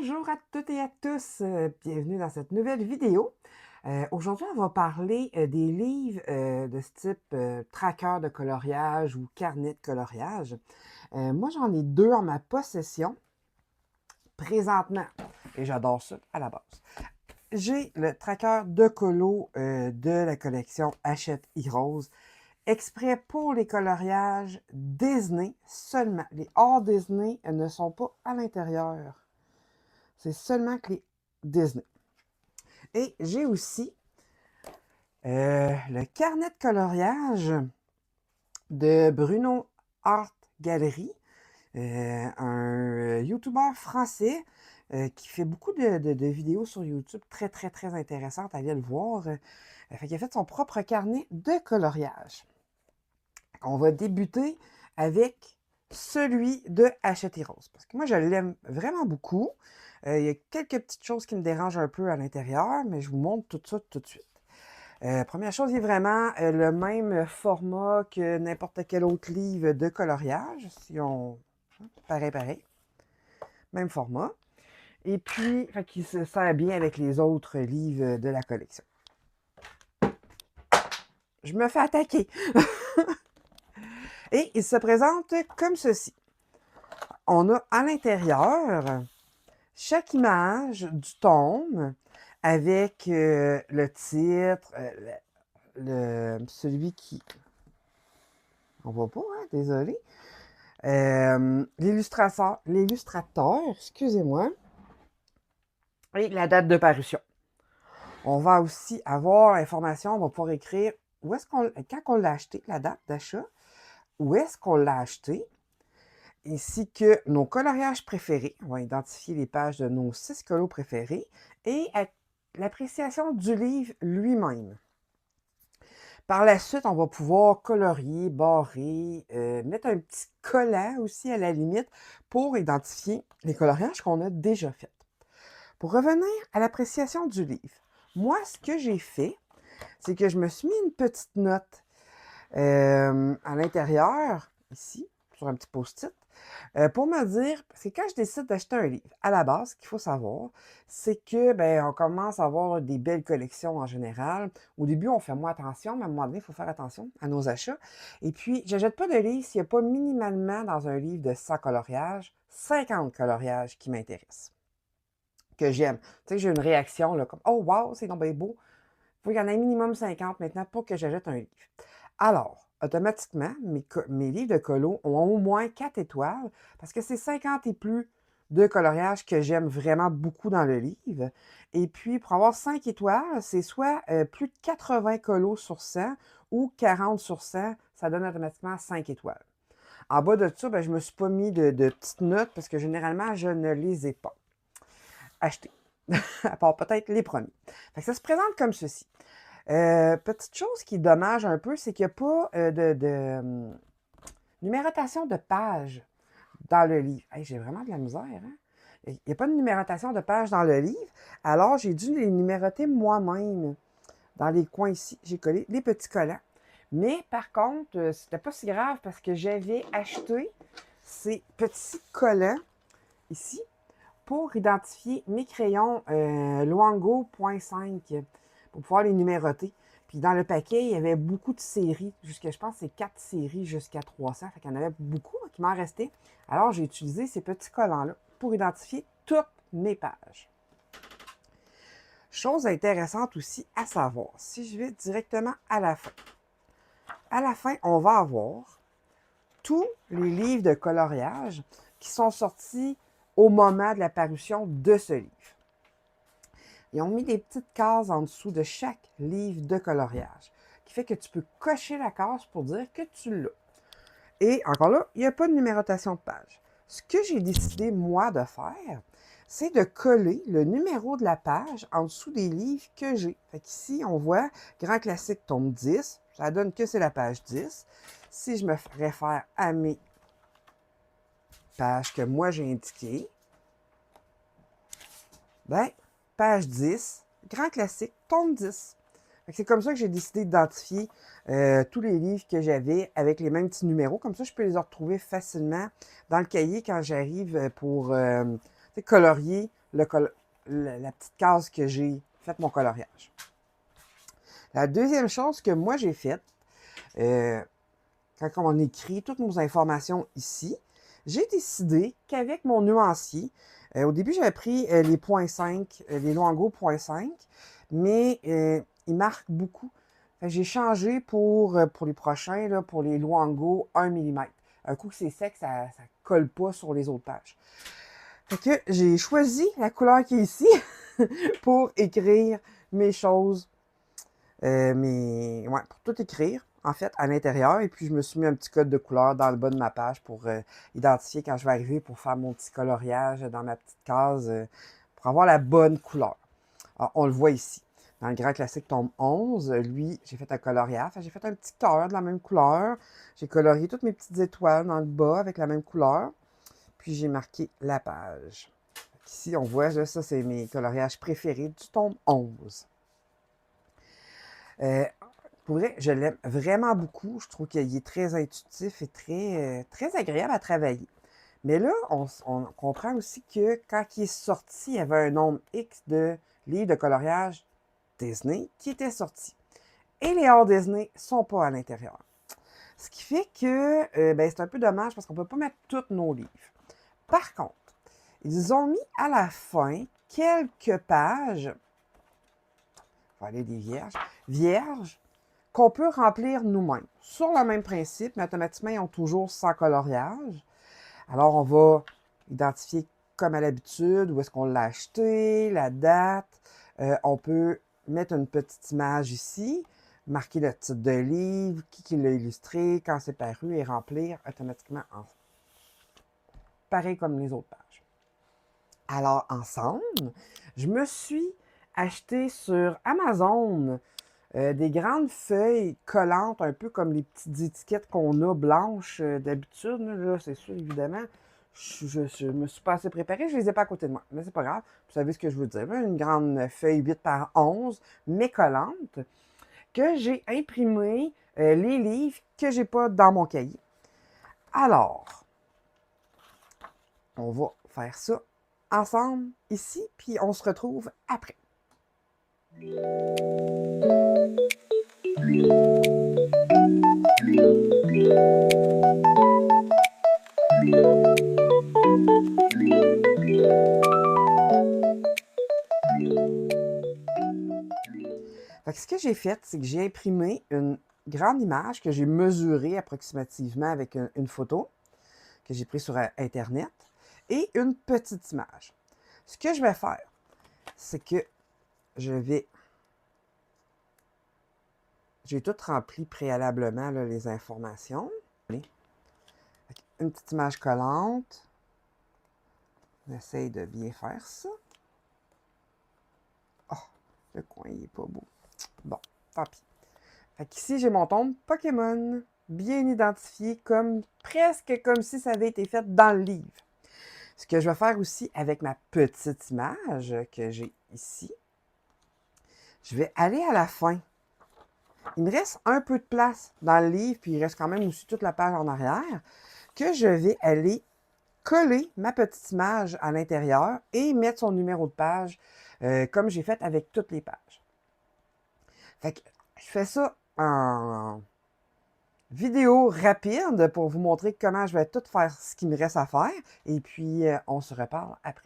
Bonjour à toutes et à tous, bienvenue dans cette nouvelle vidéo. Aujourd'hui, on va parler des livres de ce type tracker de coloriage ou carnet de coloriage. Moi, j'en ai deux en ma possession présentement et j'adore ça à la base. J'ai le tracker de colo de la collection Hachette Heroes, exprès pour les coloriages Disney seulement. Les hors Disney ne sont pas à l'intérieur. C'est seulement que les Disney. Et j'ai aussi le carnet de coloriage de Bruno Art Gallery, un YouTuber français qui fait beaucoup de vidéos sur YouTube très, très, très intéressantes. Allez le voir. Il a fait son propre carnet de coloriage. On va débuter avec celui de Hachette Rose. Parce que moi, je l'aime vraiment beaucoup. Il y a quelques petites choses qui me dérangent un peu à l'intérieur, mais je vous montre tout ça tout de suite. Première chose, il est vraiment le même format que n'importe quel autre livre de coloriage. Si on... pareil. Même format. Et puis, il se sert bien avec les autres livres de la collection. Je me fais attaquer. Et il se présente comme ceci. On a à l'intérieur chaque image du tome avec le titre, celui qui... On voit pas, hein? Désolé. L'illustrateur, excusez-moi, et la date de parution. On va aussi avoir l'information, on va pouvoir écrire où est-ce qu'on, quand on l'a acheté, la date d'achat, où est-ce qu'on l'a acheté, ainsi que nos coloriages préférés. On va identifier les pages de nos 6 colos préférés et l'appréciation du livre lui-même. Par la suite, on va pouvoir colorier, barrer, mettre un petit collant aussi à la limite pour identifier les coloriages qu'on a déjà faits. Pour revenir à l'appréciation du livre, moi, ce que j'ai fait, c'est que je me suis mis une petite note à l'intérieur, ici, sur un petit post-it, pour me dire, parce que quand je décide d'acheter un livre, à la base, ce qu'il faut savoir, c'est que on commence à avoir des belles collections en général. Au début, on fait moins attention, mais à un moment donné, il faut faire attention à nos achats. Et puis, je n'achète pas de livre s'il n'y a pas minimalement dans un livre de 100 coloriages, 50 coloriages qui m'intéressent, que j'aime. Tu sais, j'ai une réaction là, comme «Oh wow, c'est donc bien beau». Il faut qu'il y en ait minimum 50 maintenant pour que j'achète un livre. Alors, automatiquement, mes livres de colo ont au moins 4 étoiles parce que c'est 50 et plus de coloriage que j'aime vraiment beaucoup dans le livre. Et puis, pour avoir 5 étoiles, c'est soit plus de 80 colos sur 100 ou 40 sur 100, ça donne automatiquement 5 étoiles. En bas de ça, je ne me suis pas mis de petites notes parce que généralement, je ne les ai pas achetés, à part peut-être les premiers. Fait que ça se présente comme ceci. Petite chose qui est dommage un peu, c'est qu'il n'y a pas de numérotation de pages dans le livre. Hey, j'ai vraiment de la misère, hein? Il n'y a pas de numérotation de pages dans le livre, alors j'ai dû les numéroter moi-même. Dans les coins ici, j'ai collé les petits collants. Mais par contre, c'était pas si grave parce que j'avais acheté ces petits collants ici pour identifier mes crayons Luango .5 pour pouvoir les numéroter. Puis dans le paquet, il y avait beaucoup de séries. Je pense que c'est 4 séries jusqu'à 300. Fait qu'il y en avait beaucoup qui m'en restait. Alors, j'ai utilisé ces petits collants-là pour identifier toutes mes pages. Chose intéressante aussi à savoir, si je vais directement à la fin. À la fin, on va avoir tous les livres de coloriage qui sont sortis au moment de la parution de ce livre. Ils ont mis des petites cases en dessous de chaque livre de coloriage, qui fait que tu peux cocher la case pour dire que tu l'as. Et encore là, il n'y a pas de numérotation de page. Ce que j'ai décidé, moi, de faire, c'est de coller le numéro de la page en dessous des livres que j'ai. Fait qu'ici, on voit Grand Classique tome 10. Ça donne que c'est la page 10. Si je me réfère à mes pages que moi j'ai indiquées, page 10, Grand Classique, tome 10. C'est comme ça que j'ai décidé d'identifier tous les livres que j'avais avec les mêmes petits numéros. Comme ça, je peux les retrouver facilement dans le cahier quand j'arrive pour colorier la petite case que j'ai fait mon coloriage. La deuxième chose que moi j'ai faite, quand on écrit toutes nos informations ici, j'ai décidé qu'avec mon nuancier, au début j'avais pris les .5, les Luango .5, mais ils marquent beaucoup. J'ai changé pour les prochains, là, pour les Luango 1 mm. Un coup que c'est sec, ça ne colle pas sur les autres pages. Fait que j'ai choisi la couleur qui est ici pour écrire mes choses, ouais, pour tout écrire, en fait, à l'intérieur. Et puis, je me suis mis un petit code de couleur dans le bas de ma page pour identifier quand je vais arriver pour faire mon petit coloriage dans ma petite case pour avoir la bonne couleur. Alors, on le voit ici. Dans le grand classique tome 11, lui, j'ai fait un coloriage. J'ai fait un petit cœur de la même couleur. J'ai colorié toutes mes petites étoiles dans le bas avec la même couleur. Puis, j'ai marqué la page. Ici, on voit, là, ça, c'est mes coloriages préférés du tome 11. Pour vrai, je l'aime vraiment beaucoup. Je trouve qu'il est très intuitif et très agréable à travailler. Mais là, on comprend aussi que quand il est sorti, il y avait un nombre X de livres de coloriage Disney qui étaient sortis. Et les hors Disney ne sont pas à l'intérieur. Ce qui fait que ben, c'est un peu dommage parce qu'on ne peut pas mettre tous nos livres. Par contre, ils ont mis à la fin quelques pages, on va aller des vierges, qu'on peut remplir nous-mêmes. Sur le même principe, mais automatiquement, ils ont toujours sans coloriage. Alors, on va identifier comme à l'habitude où est-ce qu'on l'a acheté, la date. On peut mettre une petite image ici, marquer le titre de livre, qui l'a illustré, quand c'est paru et remplir automatiquement pareil comme les autres pages. Alors, ensemble, je me suis acheté sur Amazon des grandes feuilles collantes, un peu comme les petites étiquettes qu'on a blanches d'habitude. Là, c'est sûr, évidemment. Je me suis pas assez préparée, je ne les ai pas à côté de moi. Mais c'est pas grave, vous savez ce que je veux dire. Une grande feuille 8 par 11, mais collante, que j'ai imprimé les livres que j'ai pas dans mon cahier. Alors, on va faire ça ensemble ici, puis on se retrouve après. Fait que ce que j'ai fait, c'est que j'ai imprimé une grande image que j'ai mesurée approximativement avec une photo que j'ai prise sur Internet et une petite image. Ce que je vais faire, c'est que j'ai tout rempli préalablement là, les informations. Une petite image collante. On essaye de bien faire ça. Oh, le coin, il n'est pas beau. Bon, tant pis. Fait qu'ici, j'ai mon tombe Pokémon, bien identifié, presque comme si ça avait été fait dans le livre. Ce que je vais faire aussi avec ma petite image que j'ai ici, je vais aller à la fin. Il me reste un peu de place dans le livre, puis il reste quand même aussi toute la page en arrière, que je vais aller coller ma petite image à l'intérieur et mettre son numéro de page, comme j'ai fait avec toutes les pages. Fait que je fais ça en vidéo rapide pour vous montrer comment je vais tout faire ce qu'il me reste à faire. Et puis, on se reparle après.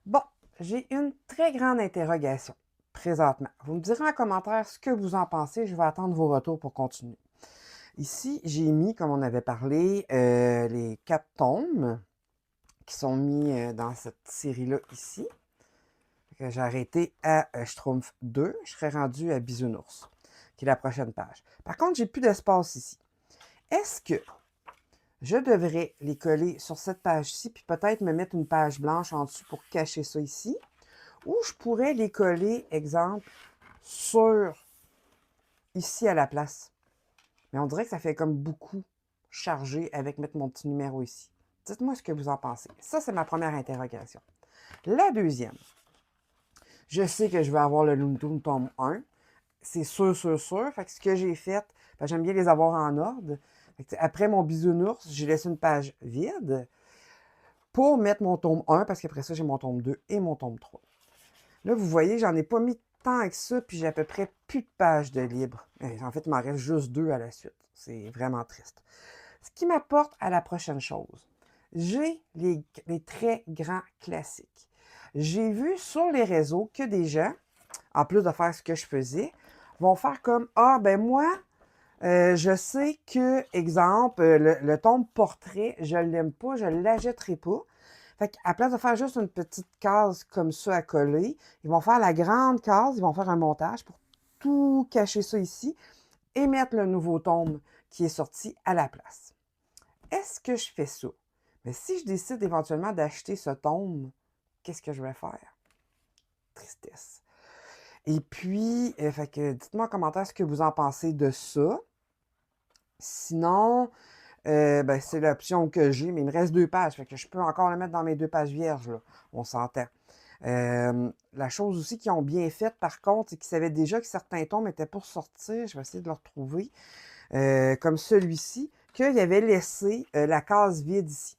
Bon, j'ai une très grande interrogation présentement. Vous me direz en commentaire ce que vous en pensez. Je vais attendre vos retours pour continuer. Ici, j'ai mis, comme on avait parlé, les 4 tomes qui sont mis dans cette série-là ici. J'ai arrêté à Schtroumpf 2. Je serais rendu à Bisounours, qui est la prochaine page. Par contre, j'ai plus d'espace ici. Est-ce que je devrais les coller sur cette page-ci, puis peut-être me mettre une page blanche en dessous pour cacher ça ici? Ou je pourrais les coller, exemple, sur ici à la place. Mais on dirait que ça fait comme beaucoup chargé avec mettre mon petit numéro ici. Dites-moi ce que vous en pensez. Ça, c'est ma première interrogation. La deuxième, je sais que je vais avoir le Looney Tunes tome 1. C'est sûr, sûr, sûr. Fait que ce que j'ai fait, j'aime bien les avoir en ordre. Après mon bisounours, j'ai laissé une page vide pour mettre mon tome 1, parce qu'après ça, j'ai mon tome 2 et mon tome 3. Là, vous voyez, j'en ai pas mis tant avec ça, puis j'ai à peu près plus de pages de libre. En fait, il m'en reste juste 2 à la suite. C'est vraiment triste. Ce qui m'apporte à la prochaine chose. J'ai les très grands classiques. J'ai vu sur les réseaux que des gens, en plus de faire ce que je faisais, vont faire comme « Ah, ben moi, je sais que, exemple, le tome portrait, je ne l'aime pas, je ne l'achèterai pas. » Fait qu'à place de faire juste une petite case comme ça à coller, ils vont faire la grande case, ils vont faire un montage pour tout cacher ça ici et mettre le nouveau tome qui est sorti à la place. Est-ce que je fais ça? Mais si je décide éventuellement d'acheter ce tome, qu'est-ce que je vais faire? Tristesse. Et puis, fait que dites-moi en commentaire ce que vous en pensez de ça. Sinon, ben, c'est l'option que j'ai, mais il me reste 2 pages. Fait que je peux encore le mettre dans mes 2 pages vierges, là. On s'entend. La chose aussi qu'ils ont bien faite, par contre, c'est qu'ils savaient déjà que certains tomes étaient pour sortir. Je vais essayer de le retrouver. Comme celui-ci, qu'il avait laissé la case vide ici.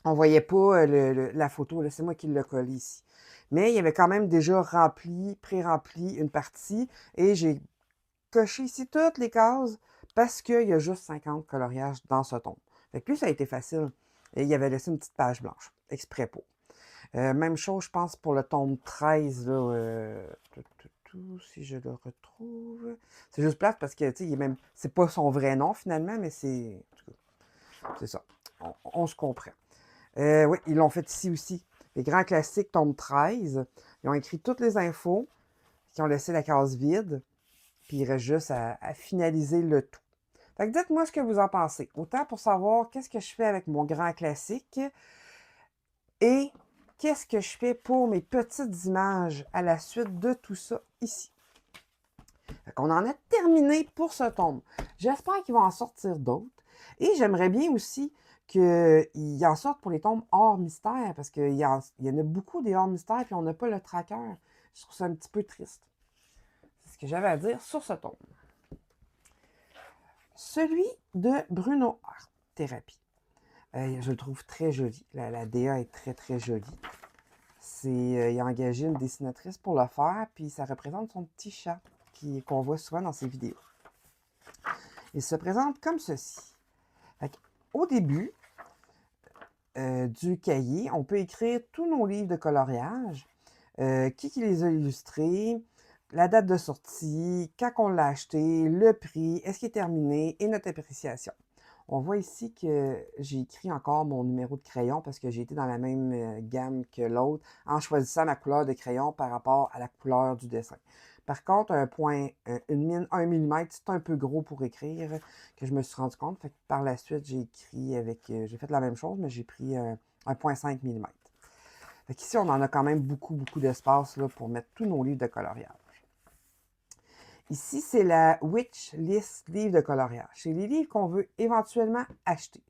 On ne voyait pas la photo, c'est moi qui l'ai collé ici. Mais il y avait quand même déjà rempli, pré-rempli une partie, et j'ai coché ici toutes les cases parce qu'il y a juste 50 coloriages dans ce tome. Fait que lui, ça a été facile. Et il avait laissé une petite page blanche, exprès pour. Même chose, je pense, pour le tome 13, là, si je le retrouve. C'est juste plate parce que, tu sais, il est même, c'est pas son vrai nom finalement, mais c'est, en tout cas, c'est ça. On se comprend. Oui, ils l'ont fait ici aussi. Les grands classiques, tome 13. Ils ont écrit toutes les infos, qui ont laissé la case vide, puis il reste juste à finaliser le tout. Fait que dites-moi ce que vous en pensez. Autant pour savoir qu'est-ce que je fais avec mon grand classique et qu'est-ce que je fais pour mes petites images à la suite de tout ça ici. Fait qu'on en a terminé pour ce tome. J'espère qu'il va en sortir d'autres. Et j'aimerais bien aussi qu'il en sorte pour les tomes hors mystère, parce qu'il y en a beaucoup des hors mystère, puis on n'a pas le tracker. Je trouve ça un petit peu triste. C'est ce que j'avais à dire sur ce tome. Celui de Bruno Art Thérapie. Je le trouve très joli. La DA est très, très jolie. Il a engagé une dessinatrice pour le faire, puis ça représente son petit chat qu'on voit souvent dans ses vidéos. Il se présente comme ceci. Au début du cahier, on peut écrire tous nos livres de coloriage, qui les a illustrés, la date de sortie, quand on l'a acheté, le prix, est-ce qu'il est terminé et notre appréciation. On voit ici que j'ai écrit encore mon numéro de crayon parce que j'ai été dans la même gamme que l'autre en choisissant ma couleur de crayon par rapport à la couleur du dessin. Par contre, une mine 1 mm, c'est un peu gros pour écrire, que je me suis rendu compte. Fait que par la suite, j'ai écrit avec... j'ai fait la même chose, mais j'ai pris 1,5 mm. Fait qu'ici, on en a quand même beaucoup, beaucoup d'espace pour mettre tous nos livres de coloriage. Ici, c'est la Wish List livre de coloriage. C'est les livres qu'on veut éventuellement acheter.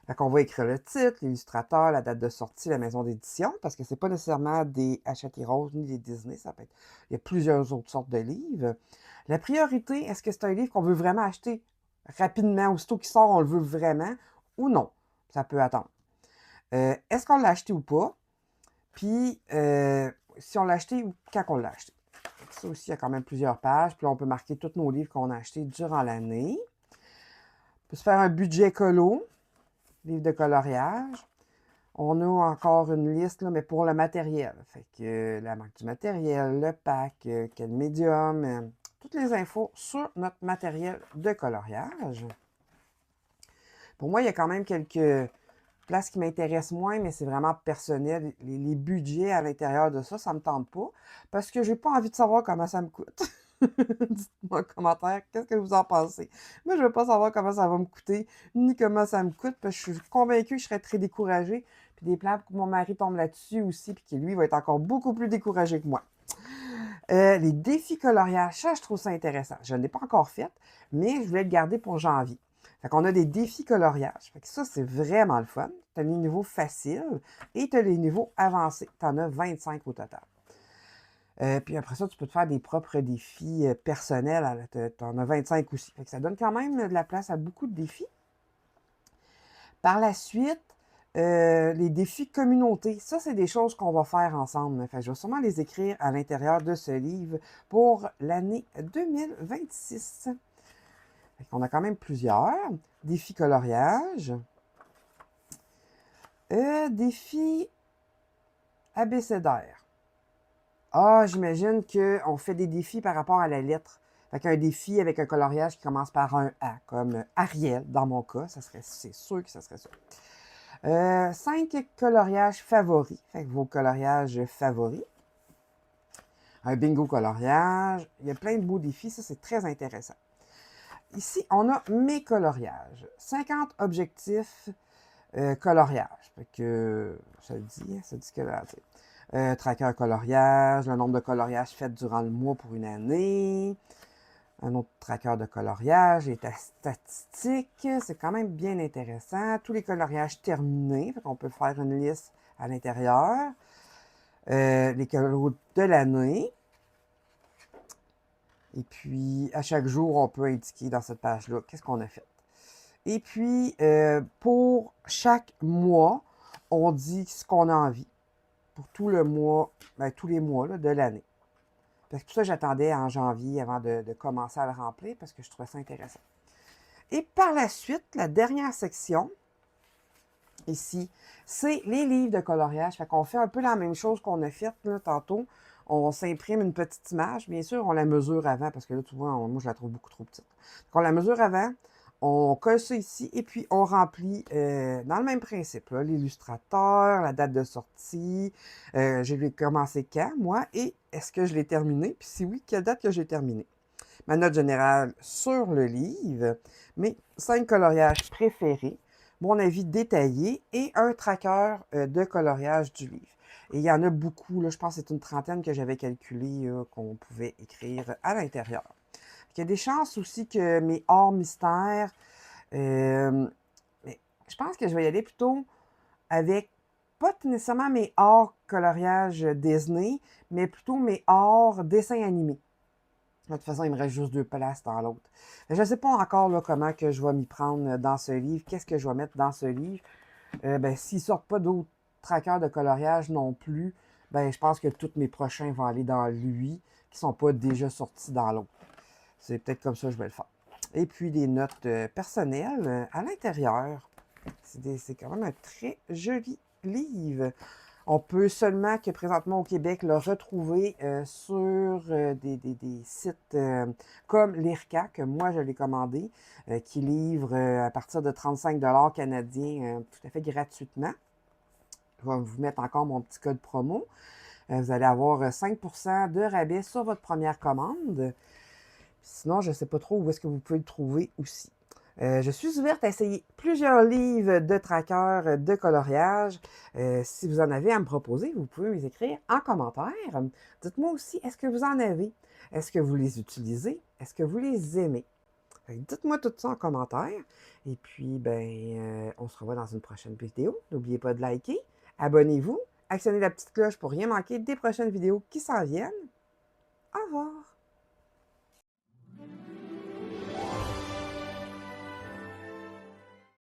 Fait qu'on va écrire le titre, l'illustrateur, la date de sortie, la maison d'édition, parce que c'est pas nécessairement des Hachette Rose ni des Disney, ça peut être... Il y a plusieurs autres sortes de livres. La priorité, est-ce que c'est un livre qu'on veut vraiment acheter rapidement, aussitôt qu'il sort, on le veut vraiment, ou non? Ça peut attendre. Est-ce qu'on l'a acheté ou pas? Puis, si on l'a acheté ou quand on l'a acheté. Ça aussi, il y a quand même plusieurs pages. Puis là, on peut marquer tous nos livres qu'on a achetés durant l'année. On peut se faire un budget colo, livre de coloriage. On a encore une liste, là, mais pour le matériel. Fait que la marque du matériel, le pack, quel médium, toutes les infos sur notre matériel de coloriage. Pour moi, il y a quand même quelques places qui m'intéressent moins, mais c'est vraiment personnel. Les budgets à l'intérieur de ça ne me tente pas parce que j'ai pas envie de savoir comment ça me coûte. Dites-moi en commentaire, qu'est-ce que vous en pensez? Moi, je veux pas savoir comment ça va me coûter, ni comment ça me coûte, parce que je suis convaincue que je serais très découragée. Puis des plans pour que mon mari tombe là-dessus aussi, puis que lui va être encore beaucoup plus découragé que moi. Les défis coloriage, ça, je trouve ça intéressant. Je ne l'ai pas encore fait, mais je voulais le garder pour janvier. Fait qu'on a des défis coloriage. Fait que ça, c'est vraiment le fun. Tu as les niveaux faciles et tu as les niveaux avancés. Tu en as 25 au total. Puis après ça, tu peux te faire des propres défis personnels. Tu en as 25 aussi. Fait que ça donne quand même de la place à beaucoup de défis. Par la suite, les défis communauté, ça, c'est des choses qu'on va faire ensemble. Fait que je vais sûrement les écrire à l'intérieur de ce livre pour l'année 2026. Fait qu'on a quand même plusieurs. Défis coloriage. Défis abécédaire. Ah, j'imagine qu'on fait des défis par rapport à la lettre. Fait qu'un défi avec un coloriage qui commence par un A, comme Ariel, dans mon cas, c'est sûr que ça serait ça. 5 coloriages favoris. Fait que vos coloriages favoris. Un bingo coloriage. Il y a plein de beaux défis. Ça, c'est très intéressant. Ici, on a mes coloriages. 50 objectifs coloriage. Fait que ça dit que tracker coloriage, le nombre de coloriages faits durant le mois pour une année. Un autre tracker de coloriage, les statistiques, c'est quand même bien intéressant. Tous les coloriages terminés, fait qu'on peut faire une liste à l'intérieur. Les colos de l'année. Et puis, à chaque jour, on peut indiquer dans cette page-là qu'est-ce qu'on a fait. Et puis, pour chaque mois, on dit ce qu'on a envie. Pour tout le mois, tous les mois là, de l'année. Parce que tout ça, j'attendais en janvier avant de commencer à le remplir parce que je trouvais ça intéressant. Et par la suite, la dernière section, ici, c'est les livres de coloriage. Fait qu'on fait un peu la même chose qu'on a fait là, tantôt. On s'imprime une petite image. Bien sûr, on la mesure avant parce que là, tu vois, moi, je la trouve beaucoup trop petite. Donc, on la mesure avant. On colle ça ici et puis on remplit dans le même principe. L'illustrateur, la date de sortie, je l'ai commencé quand, moi, et est-ce que je l'ai terminé? Puis si oui, quelle date que j'ai terminé? Ma note générale sur le livre, mes 5 coloriages préférés, mon avis détaillé et un tracker de coloriage du livre. Et il y en a beaucoup, là, je pense que c'est une trentaine que j'avais calculé qu'on pouvait écrire à l'intérieur. Il y a des chances aussi que mes hors mystères, mais je pense que je vais y aller plutôt avec, pas nécessairement mes hors coloriage Disney, mais plutôt mes hors dessins animés. De toute façon, il me reste juste 2 places dans l'autre. Je ne sais pas encore là, comment que je vais m'y prendre dans ce livre, qu'est-ce que je vais mettre dans ce livre. S'ils ne sortent pas d'autres trackers de coloriage non plus, je pense que tous mes prochains vont aller dans lui, qui ne sont pas déjà sortis dans l'autre. C'est peut-être comme ça que je vais le faire. Et puis, des notes personnelles à l'intérieur. C'est quand même un très joli livre. On peut seulement que présentement au Québec le retrouver sur des sites comme l'IRCA, que moi je l'ai commandé, qui livre à partir de 35 $ canadiens tout à fait gratuitement. Je vais vous mettre encore mon petit code promo. Vous allez avoir 5 % de rabais sur votre première commande. Sinon, je ne sais pas trop où est-ce que vous pouvez le trouver aussi. Je suis ouverte à essayer plusieurs livres de trackers de coloriage. Si vous en avez à me proposer, vous pouvez les écrire en commentaire. Dites-moi aussi, est-ce que vous en avez? Est-ce que vous les utilisez? Est-ce que vous les aimez? Dites-moi tout ça en commentaire. Et puis, on se revoit dans une prochaine vidéo. N'oubliez pas de liker, abonnez-vous, actionnez la petite cloche pour rien manquer des prochaines vidéos qui s'en viennent. Au revoir!